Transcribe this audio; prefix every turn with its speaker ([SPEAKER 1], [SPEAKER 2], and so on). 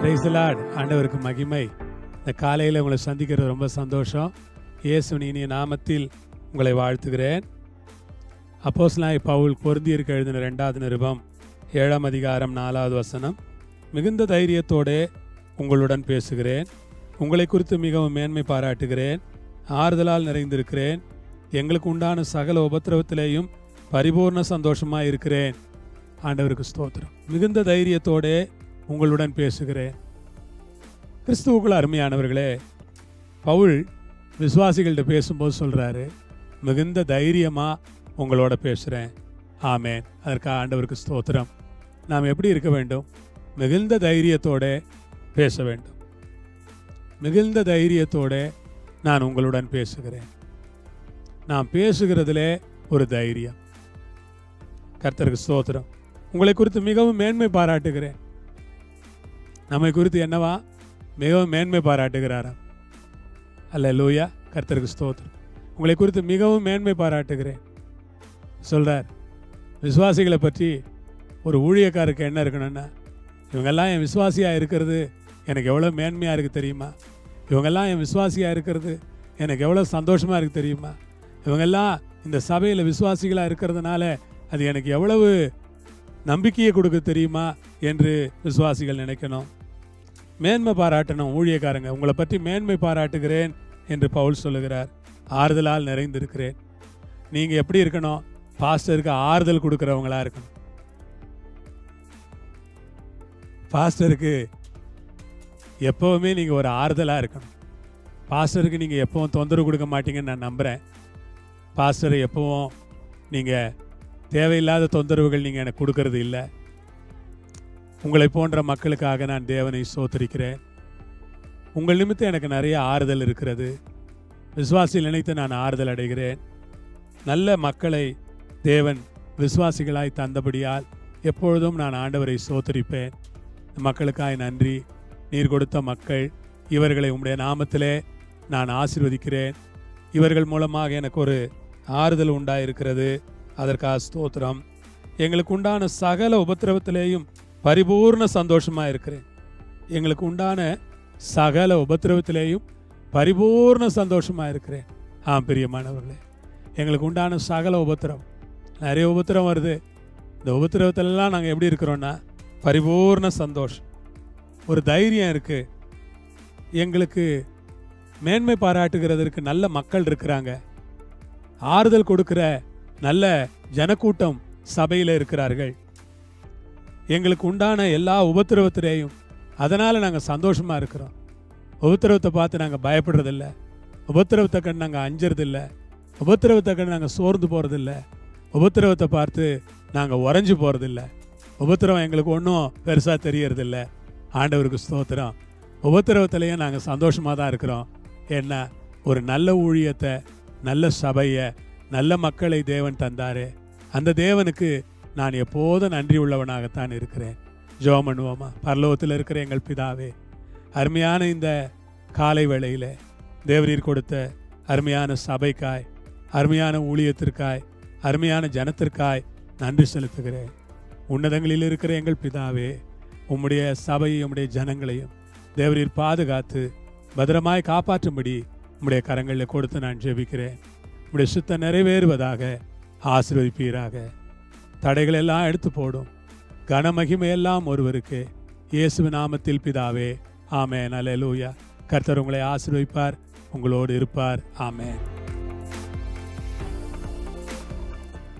[SPEAKER 1] Praise the Lord. ஆண்டவருக்கு மகிமை. இந்த காலையில் உங்களை சந்திக்கிறது ரொம்ப சந்தோஷம். இயேசுவின் இனிய நாமத்தில் உங்களை வாழ்த்துகிறேன். அப்போஸ்தலனாகிய பவுல் கொரிந்தியருக்கு எழுதின 2வது நிருபம் 7ஆம் அதிகாரம் 4வது வசனம். மிகுந்த தைரியத்தோடு உங்களுடன் பேசுகிறேன், உங்களை குறித்து மிகவும் மேன்மை பாராட்டுகிறேன், ஆறுதலால் நிறைந்திருக்கிறேன், எங்களுக்கு உண்டான சகல உபத்திரவத்திலேயும் பரிபூர்ண சந்தோஷமாக இருக்கிறேன். ஆண்டவருக்கு ஸ்தோத்திரம். மிகுந்த தைரியத்தோடு உங்களுடன் பேசுகிறேன். கிறிஸ்துவுக்குள் அருமையானவர்களே, பவுல் விசுவாசிகள்கிட்ட பேசும்போது சொல்கிறாரு, மிகுந்த தைரியமாக உங்களோட பேசுகிறேன். ஆமேன். அதற்காக ஆண்டவருக்கு ஸ்தோத்திரம். நாம் எப்படி இருக்க வேண்டும்? மிகுந்த தைரியத்தோடு பேச வேண்டும். மிகுந்த தைரியத்தோடு நான் உங்களுடன் பேசுகிறேன். நாம் பேசுகிறதிலே ஒரு தைரியம். கர்த்தருக்கு ஸ்தோத்திரம். உங்களை குறித்து மிகவும் மேன்மை பாராட்டுகிறேன். நம்மை குறித்து என்னவா? மிகவும் மேன்மை பாராட்டுகிறாராம். அல்லேலூயா. கர்த்தருக்கு ஸ்தோத்திரம். உங்களை குறித்து மிகவும் மேன்மை பாராட்டுகிறேன் சொல்கிறார். விசுவாசிகளை பற்றி ஒரு ஊழியக்காருக்கு என்ன இருக்கணும்னா, இவங்கெல்லாம் என் விசுவாசியாக இருக்கிறது எனக்கு எவ்வளோ மேன்மையாக இருக்குது தெரியுமா? இவங்கெல்லாம் என் விசுவாசியாக இருக்கிறது எனக்கு எவ்வளோ சந்தோஷமாக இருக்குது தெரியுமா? இவங்கெல்லாம் இந்த சபையில் விசுவாசிகளாக இருக்கிறதுனால அது எனக்கு எவ்வளவு நம்பிக்கையை கொடுக்க தெரியுமா என்று விசுவாசிகள் நினைக்கணும். மேன்மை பாராட்டணும். ஊழியக்காரங்க, உங்களை பற்றி மேன்மை பாராட்டுகிறேன் என்று பவுல் சொல்லுகிறார். ஆறுதலால் நிறைந்திருக்கிறேன். நீங்கள் எப்படி இருக்கணும்? பாஸ்டருக்கு ஆறுதல் கொடுக்குறவங்களா இருக்கணும். பாஸ்டருக்கு எப்போவுமே நீங்கள் ஒரு ஆறுதலாக இருக்கணும். பாஸ்டருக்கு நீங்கள் எப்பவும் தொந்தரவு கொடுக்க மாட்டீங்கன்னு நான் நம்புகிறேன். பாஸ்டரை எப்பவும் நீங்கள் தேவையில்லாத தொந்தரவுகள் நீங்கள் எனக்கு கொடுக்கறது இல்லை. உங்களை போன்ற மக்களுக்காக நான் தேவனை ஸ்தோத்திரிக்கிறேன். உங்கள் நிமித்தம் எனக்கு நிறைய ஆறுதல் இருக்கிறது. விசுவாசியில் நினைத்து நான் ஆறுதல் அடைகிறேன். நல்ல மக்களை தேவன் விசுவாசிகளாய் தந்தபடியால் எப்பொழுதும் நான் ஆண்டவரை ஸ்தோத்திரிப்பேன். மக்களுக்காய் நன்றி. நீர் கொடுத்த மக்கள், இவர்களை உம்முடைய நாமத்திலே நான் ஆசீர்வதிக்கிறேன். இவர்கள் மூலமாக எனக்கு ஒரு ஆறுதல் உண்டாயிருக்கிறது. அதற்காக ஸ்தோத்திரம். எங்களுக்கு உண்டான சகல உபத்திரவத்திலேயும் பரிபூர்ண சந்தோஷமாக இருக்கிறேன். எங்களுக்கு உண்டான சகல உபத்திரவத்திலேயும் பரிபூர்ண சந்தோஷமாக இருக்கிறேன். பிரியமானவர்களே, எங்களுக்கு உண்டான சகல உபத்திரவம், நிறைய உபத்திரம் வருது. இந்த உபத்திரவத்திலெல்லாம் நாங்கள் எப்படி இருக்கிறோன்னா பரிபூர்ண சந்தோஷம், ஒரு தைரியம் இருக்குது. எங்களுக்கு மேன்மை பாராட்டுகிறதற்கு நல்ல மக்கள் இருக்கிறாங்க. ஆறுதல் கொடுக்கிற நல்ல ஜனக்கூட்டம் சபையில் இருக்கிறார்கள். எங்களுக்கு உண்டான எல்லா உபத்திரவத்திலேயும் அதனால் நாங்கள் சந்தோஷமாக இருக்கிறோம். உபத்திரவத்தை பார்த்து நாங்கள் பயப்படுறதில்ல. உபத்திரவத்தை கண்டு நாங்கள் அஞ்சுறதில்ல. உபத்திரவத்தை கண்டு நாங்கள் சோர்ந்து போகிறதில்ல. உபத்திரவத்தை பார்த்து நாங்கள் உறைஞ்சி போகிறதில்ல. உபத்திரவம் எங்களுக்கு ஒன்றும் பெருசாக தெரியறதில்ல. ஆண்டவருக்கு ஸ்தோத்திரம். உபத்திரவத்திலையும் நாங்கள் சந்தோஷமாக தான் இருக்கிறோம். ஏன்னா ஒரு நல்ல ஊழியத்தை, நல்ல சபையை, நல்ல மக்களை தேவன் தந்தார். அந்த தேவனுக்கு நான் எப்போதும் நன்றி உள்ளவனாகத்தான் இருக்கிறேன். ஜெபம் பண்ணுவோமா? பரலோகத்தில் இருக்கிற எங்கள் பிதாவே, அருமையான இந்த காலை வேளையில் தேவரீர் கொடுத்த அருமையான சபைக்காய், அருமையான ஊழியத்திற்காய், அருமையான ஜனத்திற்காய் நன்றி செலுத்துகிறேன். உன்னதங்களில் இருக்கிற எங்கள் பிதாவே, உம்முடைய சபையும் உம்முடைய ஜனங்களையும் தேவரீர் பாதுகாத்து பத்திரமாய் காப்பாற்றும்படி உம்முடைய கரங்களில் கொடுத்து நான் ஜெபிக்கிறேன். உம்முடைய சித்தம் நிறைவேறுவதாக ஆசீர்வதிப்பீராக. தடைகள் எல்லாம் எடுத்து போடும். கனமகிமையெல்லாம் ஒருவருக்கு. இயேசுவின் நாமத்தில் பிதாவே, ஆமென். அல்லேலூயா. கர்த்தர் உங்களை ஆசீர்வதிப்பார், உங்களோடு இருப்பார். ஆமென்.